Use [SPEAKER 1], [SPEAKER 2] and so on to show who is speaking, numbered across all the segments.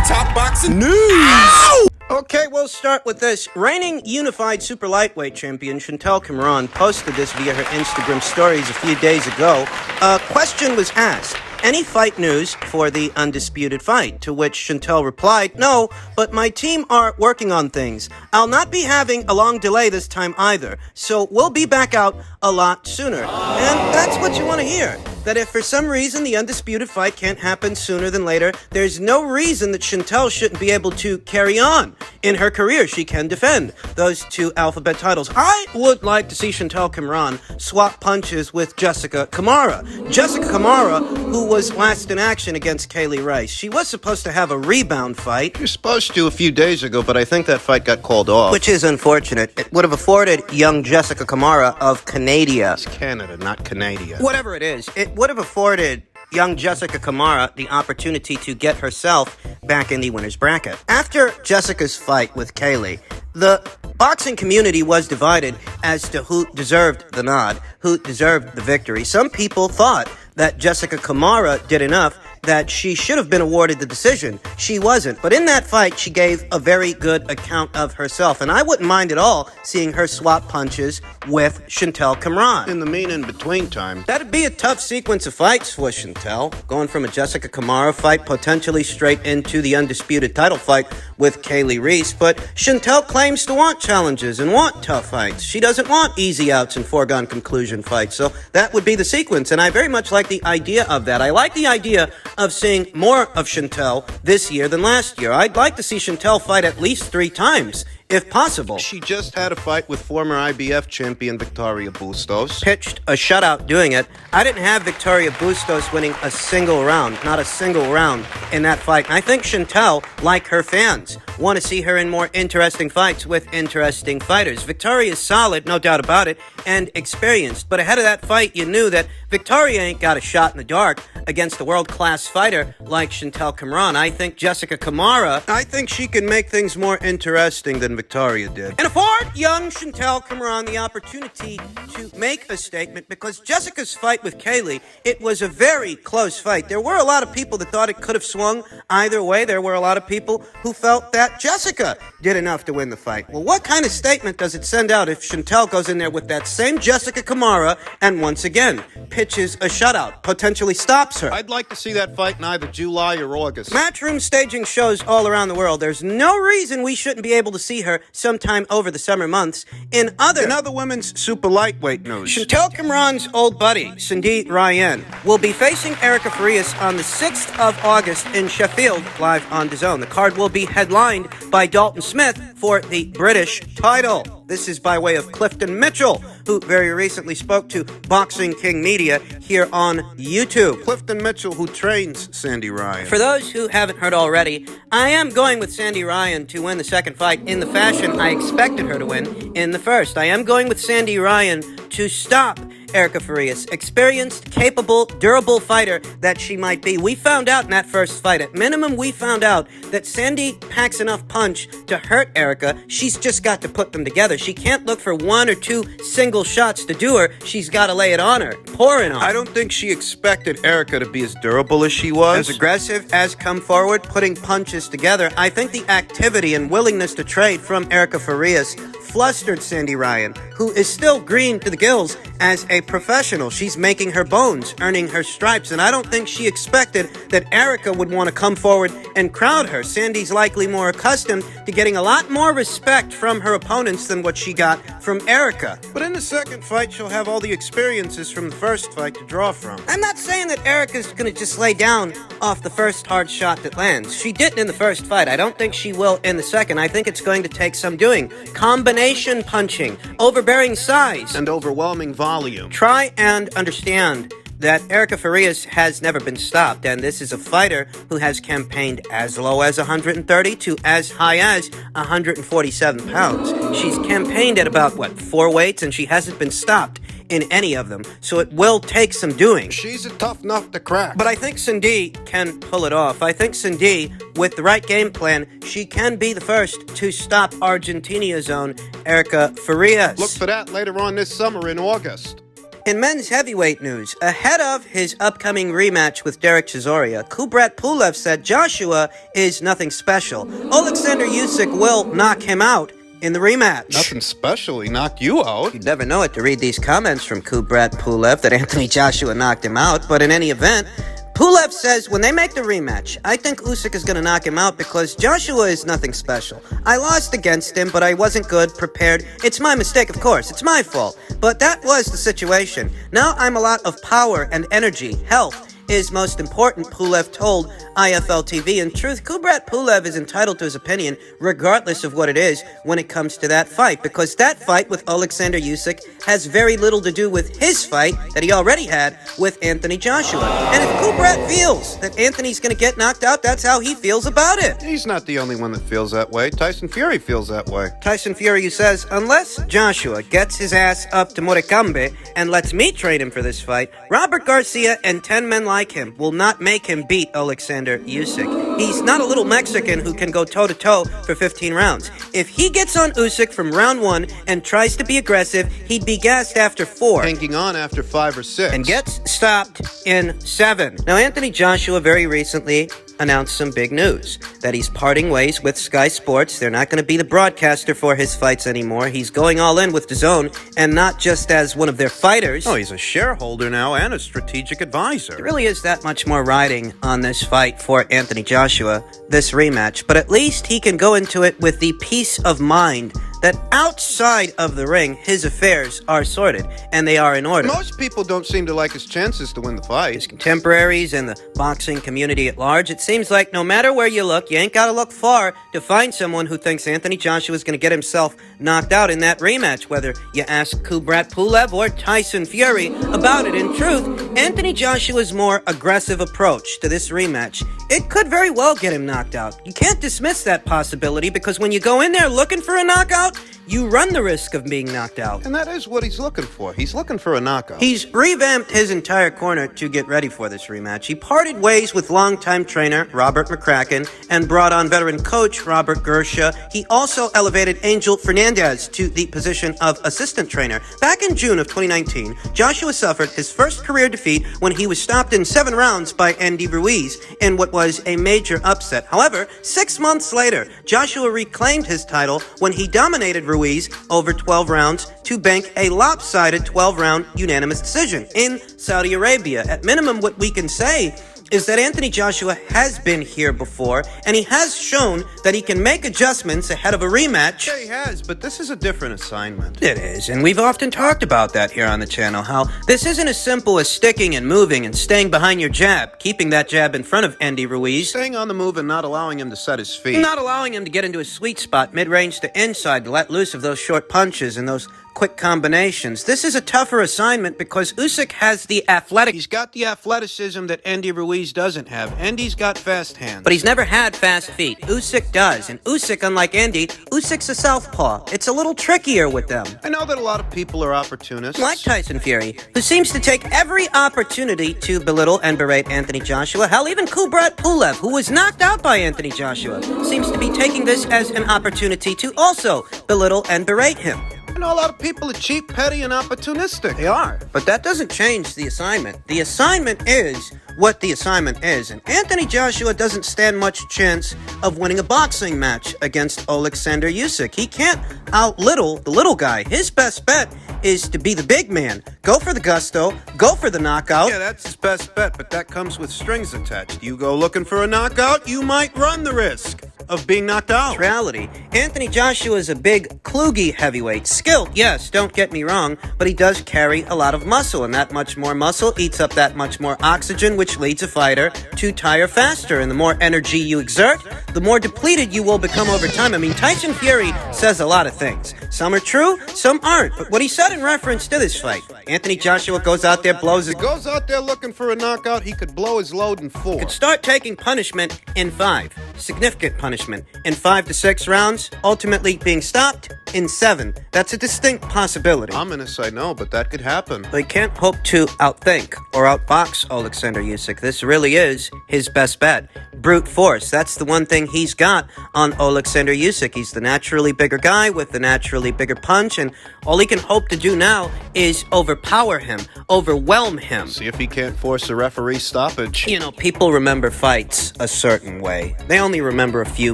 [SPEAKER 1] Top boxing news.
[SPEAKER 2] Ow! Okay, we'll start with this. Reigning unified super lightweight champion Chantelle Cameron posted this via her Instagram stories a few days ago. A question was asked, any fight news for the undisputed fight? To which Chantelle replied, no, but my team are working on things. I'll not be having a long delay this time either, so we'll be back out a lot sooner. And that's what you want to hear. That if for some reason the undisputed fight can't happen sooner than later, there's no reason that Chantelle shouldn't be able to carry on. In her career, she can defend those two alphabet titles. I would like to see Chantelle Cameron swap punches with Jessica Camara. Jessica Camara, who was last in action against Kaylee Rice. She was supposed to have a rebound fight.
[SPEAKER 3] You're supposed to a few days ago, but I think that fight got called off.
[SPEAKER 2] Which is unfortunate. It would have afforded young Jessica Camara of Canada.
[SPEAKER 3] It's Canada, not Canada.
[SPEAKER 2] Whatever it is, it would have afforded young Jessica Camara the opportunity to get herself back in the winner's bracket. After Jessica's fight with Kaylee, the boxing community was divided as to who deserved the nod, who deserved the victory. Some people thought that Jessica Camara did enough that she should have been awarded the decision. She wasn't. But in that fight, she gave a very good account of herself. And I wouldn't mind at all seeing her swap punches with Chantelle Cameron.
[SPEAKER 3] In the in-between time.
[SPEAKER 2] That'd be a tough sequence of fights for Chantelle. Going from a Jessica Camara fight potentially straight into the undisputed title fight with Kaylee Rice. But Chantelle claims to want challenges and want tough fights. She doesn't want easy outs and foregone conclusion fights. So that would be the sequence. And I very much like the idea of that. I like the idea of seeing more of Chantelle this year than last year. I'd like to see Chantelle fight at least 3 times, if possible.
[SPEAKER 3] She just had a fight with former IBF champion Victoria Bustos.
[SPEAKER 2] Pitched a shutout doing it. I didn't have Victoria Bustos winning a single round, not a single round in that fight. And I think Chantelle, like her fans, want to see her in more interesting fights with interesting fighters. Victoria is solid, no doubt about it, and experienced. But ahead of that fight, you knew that Victoria ain't got a shot in the dark against a world-class fighter like Chantelle Cameron. I think Jessica Camara, I think she can make things more interesting than Victoria did. And afford young Chantelle Cameron the opportunity to make a statement, because Jessica's fight with Kaylee, it was a very close fight. There were a lot of people that thought it could have swung either way. There were a lot of people who felt that Jessica did enough to win the fight. Well, what kind of statement does it send out if Chantelle goes in there with that same Jessica Camara and once again pitches a shutout, potentially stops her?
[SPEAKER 3] I'd like to see that fight in either July or August.
[SPEAKER 2] Matchroom staging shows all around the world. There's no reason we shouldn't be able to see her sometime over the summer months. In other women's super lightweight news, Chantelle Cameron's old buddy, Cindy Ryan, will be facing Erica Farias on the 6th of August in Sheffield, live on DAZN. The card will be headlined by Dalton Smith for the British title. This is by way of Clifton Mitchell, who very recently spoke to Boxing King Media here on YouTube.
[SPEAKER 3] Clifton Mitchell, who trains Sandy Ryan.
[SPEAKER 2] For those who haven't heard already, I am going with Sandy Ryan to win the second fight in the fashion I expected her to win in the first. I am going with Sandy Ryan to stop Erica Farias, experienced, capable, durable fighter that she might be. We found out in that first fight, at minimum, we found out that Sandy packs enough punch to hurt Erica. She's just got to put them together. She can't look for 1 or 2 single shots to do her. She's got to lay it on her, pour it on.
[SPEAKER 3] I don't think she expected Erica to be as durable as she was.
[SPEAKER 2] As aggressive as come forward, putting punches together. I think the activity and willingness to trade from Erica Farias flustered Sandy Ryan, who is still green to the gills as a professional. She's making her bones, earning her stripes, and I don't think she expected that Erica would want to come forward and crowd her. Sandy's likely more accustomed to getting a lot more respect from her opponents than what she got from Erica.
[SPEAKER 3] But in the second fight, she'll have all the experiences from the first fight to draw from.
[SPEAKER 2] I'm not saying that Erica's going to just lay down off the first hard shot that lands. She didn't in the first fight. I don't think she will in the second. I think it's going to take some doing. Combination punching, overbearing size,
[SPEAKER 3] and overwhelming volume.
[SPEAKER 2] Try and understand that Erica Farias has never been stopped, and this is a fighter who has campaigned as low as 130 to as high as 147 pounds. She's campaigned at about, 4 weights, and she hasn't been stopped in any of them, so it will take some doing.
[SPEAKER 3] She's a tough nut to crack.
[SPEAKER 2] But I think Cindy can pull it off. I think Cindy, with the right game plan, she can be the first to stop Argentinia's own Erica Farias.
[SPEAKER 3] Look for that later on this summer in August.
[SPEAKER 2] In men's heavyweight news, ahead of his upcoming rematch with Derek Chisora, Kubrat Pulev said Joshua is nothing special. Alexander Usyk will knock him out in the rematch.
[SPEAKER 3] Nothing special. He knocked you out.
[SPEAKER 2] You'd never know it to read these comments from Kubrat Pulev that Anthony Joshua knocked him out, but in any event, Pulev says when they make the rematch, I think Usyk is going to knock him out because Joshua is nothing special. I lost against him, but I wasn't good, prepared. It's my mistake, of course. It's my fault. But that was the situation. Now I'm a lot of power and energy, health is most important, Pulev told IFL TV. In truth, Kubrat Pulev is entitled to his opinion, regardless of what it is, when it comes to that fight, because that fight with Alexander Usyk has very little to do with his fight that he already had with Anthony Joshua. And if Kubrat feels that Anthony's going to get knocked out, that's how he feels about it.
[SPEAKER 3] He's not the only one that feels that way. Tyson Fury feels that way.
[SPEAKER 2] Tyson Fury says, unless Joshua gets his ass up to Morecambe and lets me train him for this fight, Robert Garcia and 10 men like him will not make him beat Alexander Usyk. He's not a little Mexican who can go toe-to-toe for 15 rounds. If he gets on Usyk from round 1 and tries to be aggressive, he'd be gassed after 4.
[SPEAKER 3] Hanging on after 5 or 6.
[SPEAKER 2] And gets stopped in 7. Now, Anthony Joshua very recently announced some big news, that he's parting ways with Sky Sports. They're not going to be the broadcaster for his fights anymore. He's going all in with DAZN, and not just as one of their fighters.
[SPEAKER 3] Oh, he's a shareholder now and a strategic advisor.
[SPEAKER 2] There really is that much more riding on this fight for Anthony Joshua, this rematch, but at least he can go into it with the peace of mind that outside of the ring, his affairs are sorted, and they are in order.
[SPEAKER 3] Most people don't seem to like his chances to win the fight.
[SPEAKER 2] His contemporaries and the boxing community at large, it seems like no matter where you look, you ain't gotta look far to find someone who thinks Anthony Joshua is gonna get himself knocked out in that rematch, whether you ask Kubrat Pulev or Tyson Fury about it. In truth, Anthony Joshua's more aggressive approach to this rematch, it could very well get him knocked out. You can't dismiss that possibility because when you go in there looking for a knockout, you run the risk of being knocked out.
[SPEAKER 3] And that is what he's looking for. He's looking for a knockout.
[SPEAKER 2] He's revamped his entire corner to get ready for this rematch. He parted ways with longtime trainer Robert McCracken and brought on veteran coach Robert Gersha. He also elevated Angel Fernandez to the position of assistant trainer. Back in June of 2019, Joshua suffered his first career defeat when he was stopped in 7 rounds by Andy Ruiz in what was a major upset. However, 6 months later, Joshua reclaimed his title when he dominated Ruiz over 12 rounds to bank a lopsided 12-round unanimous decision in Saudi Arabia. At minimum, what we can say is that Anthony Joshua has been here before, and he has shown that he can make adjustments ahead of a rematch.
[SPEAKER 3] Yeah, he has, but this is a different assignment.
[SPEAKER 2] It is, and we've often talked about that here on the channel, how this isn't as simple as sticking and moving and staying behind your jab, keeping that jab in front of Andy Ruiz.
[SPEAKER 3] Staying on the move and not allowing him to set his feet.
[SPEAKER 2] Not allowing him to get into his sweet spot, mid-range to inside, to let loose of those short punches and those quick combinations. This is a tougher assignment because Usyk has the athletic.
[SPEAKER 3] He's got the athleticism that Andy Ruiz doesn't have. Andy's got fast hands.
[SPEAKER 2] But he's never had fast feet. Usyk does. And Usyk, unlike Andy, Usyk's a southpaw. It's a little trickier with them.
[SPEAKER 3] I know that a lot of people are opportunists.
[SPEAKER 2] Like Tyson Fury, who seems to take every opportunity to belittle and berate Anthony Joshua. Hell, even Kubrat Pulev, who was knocked out by Anthony Joshua, seems to be taking this as an opportunity to also belittle and berate him.
[SPEAKER 3] I know a lot of people are cheap, petty, and opportunistic.
[SPEAKER 2] They are. But that doesn't change the assignment. The assignment is what the assignment is. And Anthony Joshua doesn't stand much chance of winning a boxing match against Alexander Usyk. He can't outlittle the little guy. His best bet is to be the big man. Go for the gusto. Go for the knockout.
[SPEAKER 3] Yeah, that's his best bet, but that comes with strings attached. You go looking for a knockout, you might run the risk of being knocked out.
[SPEAKER 2] Reality. Anthony Joshua is a big, kluggy heavyweight. Skilled, yes, don't get me wrong, but he does carry a lot of muscle, and that much more muscle eats up that much more oxygen, which leads a fighter to tire faster. And the more energy you exert, the more depleted you will become over time. I mean, Tyson Fury says a lot of things. Some are true, some aren't. But what he said in reference to this fight, Anthony Joshua goes out there, blows his...
[SPEAKER 3] He goes out there looking for a knockout, he could blow his load in 4.
[SPEAKER 2] Could start taking punishment in 5. Significant punishment in 5 to 6 rounds, ultimately being stopped in 7. That's a distinct possibility.
[SPEAKER 3] I'm gonna say no, but that could happen.
[SPEAKER 2] They can't hope to outthink or outbox Alexander Usyk. This really is his best bet. Brute force. That's the one thing he's got on Alexander Usyk. He's the naturally bigger guy with the naturally naturally bigger punch, and all he can hope to do now is overpower him, overwhelm him.
[SPEAKER 3] See if he can't force a referee stoppage.
[SPEAKER 2] You know, people remember fights a certain way. They only remember a few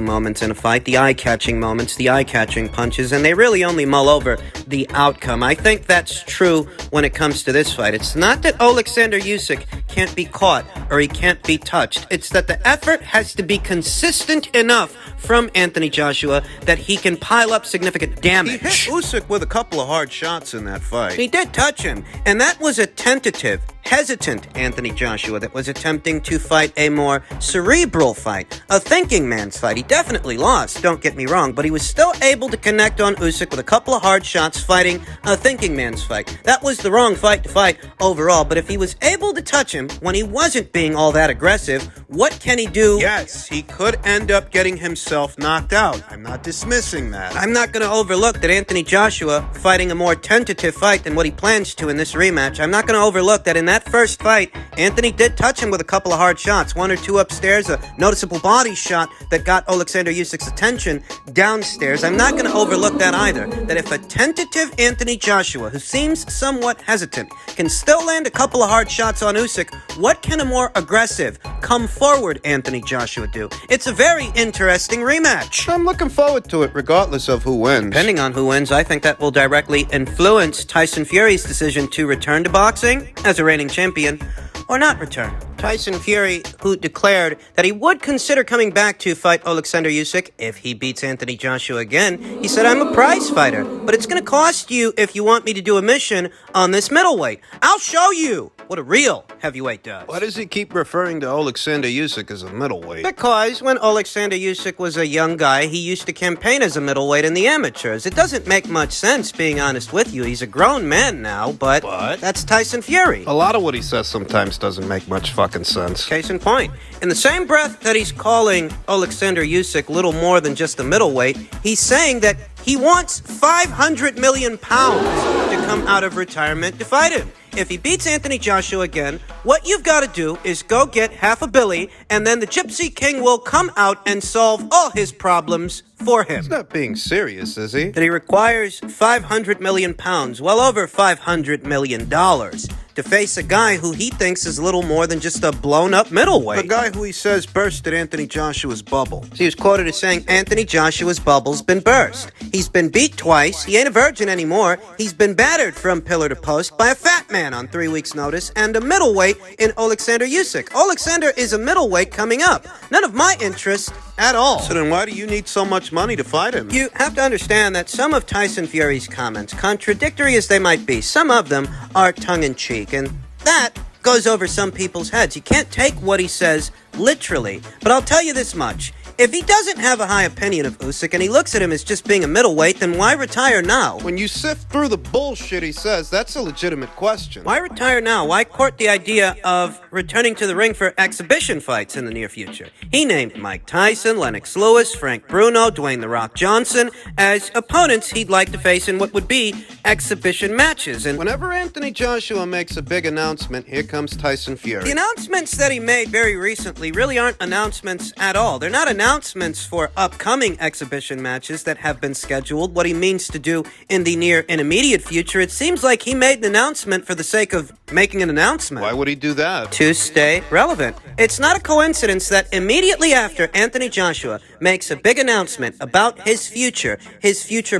[SPEAKER 2] moments in a fight, the eye-catching moments, the eye-catching punches, and they really only mull over the outcome. I think that's true when it comes to this fight. It's not that Alexander Usyk can't be caught or he can't be touched. It's that the effort has to be consistent enough from Anthony Joshua that he can pile up significant damage.
[SPEAKER 3] He hit Usyk with a couple of hard shots in that fight.
[SPEAKER 2] He did touch him, and that was a tentative, hesitant Anthony Joshua that was attempting to fight a more cerebral fight, a thinking man's fight. He definitely lost, don't get me wrong, but he was still able to connect on Usyk with a couple of hard shots fighting a thinking man's fight. That was the wrong fight to fight overall, but if he was able to touch him when he wasn't being all that aggressive, what can he do?
[SPEAKER 3] Yes, he could end up getting himself knocked out. I'm not dismissing that.
[SPEAKER 2] I'm not going to overlook that Anthony Joshua fighting a more tentative fight than what he plans to in this rematch. I'm not going to overlook that in that first fight, Anthony did touch him with a couple of hard shots, one or two upstairs, a noticeable body shot that got Alexander Usyk's attention downstairs. I'm not going to overlook that either, that if a tentative Anthony Joshua, who seems somewhat hesitant, can still land a couple of hard shots on Usyk, what can a more aggressive, come forward Anthony Joshua do? It's a very interesting rematch.
[SPEAKER 3] I'm looking forward to it regardless of who wins.
[SPEAKER 2] Depending on who wins, I think that will directly influence Tyson Fury's decision to return to boxing as a reigning champion or not return. Tyson Fury, who declared that he would consider coming back to fight Alexander Usyk if he beats Anthony Joshua again, he said, "I'm a prize fighter, but it's going to cost you if you want me to do a mission on this middleweight. I'll show you what a real heavyweight does."
[SPEAKER 3] Why does he keep referring to Alexander Usyk as a middleweight?
[SPEAKER 2] Because when Alexander Usyk was a young guy, he used to campaign as a middleweight in the amateurs. It doesn't make much sense, being honest with you. He's a grown man now, but that's Tyson Fury.
[SPEAKER 3] A lot of what he says sometimes doesn't make much fucking sense.
[SPEAKER 2] Case in point, in the same breath that he's calling Alexander Usyk little more than just a middleweight, he's saying that he wants 500 million pounds to come out of retirement to fight him. If he beats Anthony Joshua again, what you've got to do is go get half a billy, and then the Gypsy King will come out and solve all his problems for him.
[SPEAKER 3] He's not being serious, is he?
[SPEAKER 2] That he requires 500 million pounds, well over $500 million, to face a guy who he thinks is little more than just a blown-up middleweight.
[SPEAKER 3] The guy who he says bursted Anthony Joshua's bubble.
[SPEAKER 2] He was quoted as saying, "Anthony Joshua's bubble's been burst. He's been beat twice. He ain't a virgin anymore. He's been battered from pillar to post by a fat man on 3 weeks' notice and a middleweight in Alexander Usyk. Alexander is a middleweight coming up. None of my interest at all."
[SPEAKER 3] So then why do you need so much money to fight him?
[SPEAKER 2] You have to understand that some of Tyson Fury's comments, contradictory as they might be, some of them are tongue-in-cheek, and that goes over some people's heads. You can't take what he says literally, but I'll tell you this much. If he doesn't have a high opinion of Usyk and he looks at him as just being a middleweight, then why retire now?
[SPEAKER 3] When you sift through the bullshit he says, that's a legitimate question.
[SPEAKER 2] Why retire now? Why court the idea of returning to the ring for exhibition fights in the near future? He named Mike Tyson, Lennox Lewis, Frank Bruno, Dwayne "The Rock" Johnson as opponents he'd like to face in what would be exhibition matches. And
[SPEAKER 3] whenever Anthony Joshua makes a big announcement, here comes Tyson Fury.
[SPEAKER 2] The announcements that he made very recently really aren't announcements at all. They're not announcements for upcoming exhibition matches that have been scheduled, what he means to do in the near and immediate future. It seems like he made an announcement for the sake of making an announcement.
[SPEAKER 3] Why would he do that?
[SPEAKER 2] To stay relevant. It's not a coincidence that immediately after Anthony Joshua makes a big announcement about his future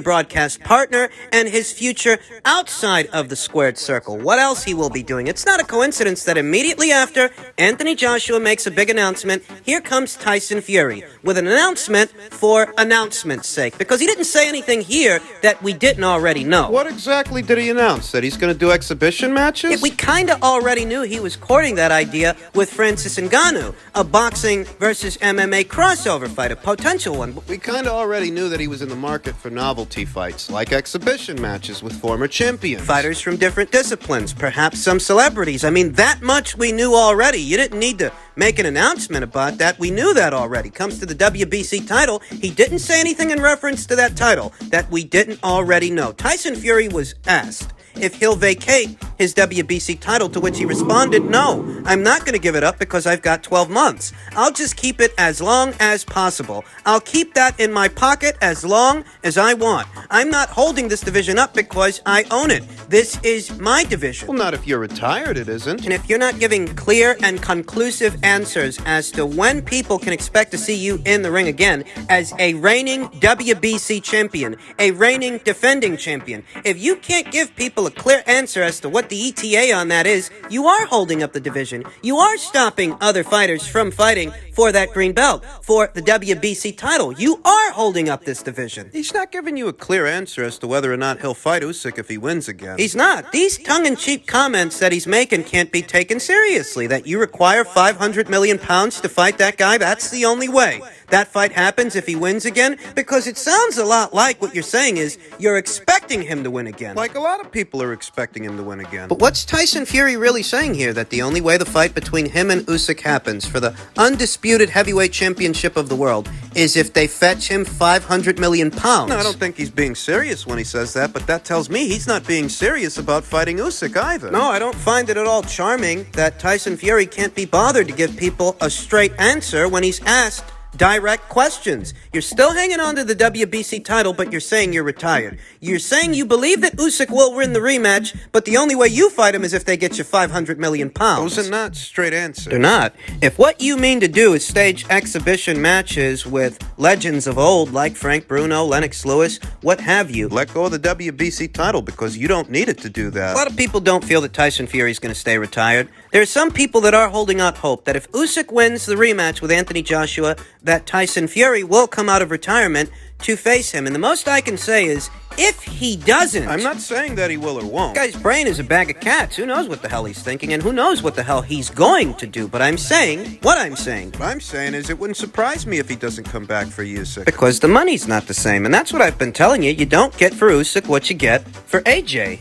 [SPEAKER 2] broadcast partner, and his future outside of the squared circle, what else he will be doing. It's not a coincidence that immediately after Anthony Joshua makes a big announcement, here comes Tyson Fury with an announcement for announcement's sake, because he didn't say anything here that we didn't already know.
[SPEAKER 3] What exactly did he announce? That he's going to do exhibition matches?
[SPEAKER 2] We kind of already knew he was courting that idea with Francis Ngannou, a boxing versus MMA crossover fight, a potential one.
[SPEAKER 3] We kind of already knew that he was in the market for novelty fights, like exhibition matches with former champions.
[SPEAKER 2] Fighters from different disciplines, perhaps some celebrities. I mean, that much we knew already. You didn't need to make an announcement about that. We knew that already. Comes to the WBC title, he didn't say anything in reference to that title that we didn't already know. Tyson Fury was asked if he'll vacate his WBC title, to which he responded, no, I'm not going to give it up because I've got 12 months. I'll just keep it as long as possible. I'll keep that in my pocket as long as I want. I'm not holding this division up because I own it. This is my division.
[SPEAKER 3] Well, not if you're retired, it isn't.
[SPEAKER 2] And if you're not giving clear and conclusive answers as to when people can expect to see you in the ring again as a reigning WBC champion, a reigning defending champion, if you can't give people a clear answer as to what the ETA on that is, you are holding up the division. You are stopping other fighters from fighting for that green belt, for the WBC title. You are holding up this division.
[SPEAKER 3] He's not giving you a clear answer as to whether or not he'll fight Usyk if he wins again.
[SPEAKER 2] He's not. These tongue-in-cheek comments that he's making can't be taken seriously. That you require 500 million pounds to fight that guy, that's the only way that fight happens if he wins again, because it sounds a lot like what you're saying is you're expecting him to win again.
[SPEAKER 3] Like a lot of people are expecting him to win again.
[SPEAKER 2] But what's Tyson Fury really saying here? That the only way the fight between him and Usyk happens for the undisputed heavyweight championship of the world is if they fetch him 500 million pounds.
[SPEAKER 3] No, I don't think he's being serious when he says that, but that tells me he's not being serious about fighting Usyk either.
[SPEAKER 2] No, I don't find it at all charming that Tyson Fury can't be bothered to give people a straight answer when he's asked direct questions. You're still hanging on to the WBC title, but you're saying you're retired. You're saying you believe that Usyk will win the rematch, but the only way you fight him is if they get you 500 million pounds.
[SPEAKER 3] Those are not straight answers.
[SPEAKER 2] They're not. If what you mean to do is stage exhibition matches with legends of old like Frank Bruno, Lennox Lewis, what have you,
[SPEAKER 3] Let go of the WBC title because you don't need it to do that.
[SPEAKER 2] a lot of people don't feel that Tyson Fury is going to stay retired. There are some people that are holding out hope that if Usyk wins the rematch with Anthony Joshua, that Tyson Fury will come out of retirement to face him. And the most I can say is, if he doesn't...
[SPEAKER 3] I'm not saying that he will or won't.
[SPEAKER 2] This guy's brain is a bag of cats. Who knows what the hell he's thinking, and who knows what the hell he's going to do. But I'm saying what I'm saying.
[SPEAKER 3] What I'm saying is it wouldn't surprise me if he doesn't come back for Usyk.
[SPEAKER 2] Because the money's not the same. And that's what I've been telling you. You don't get for Usyk what you get for AJ.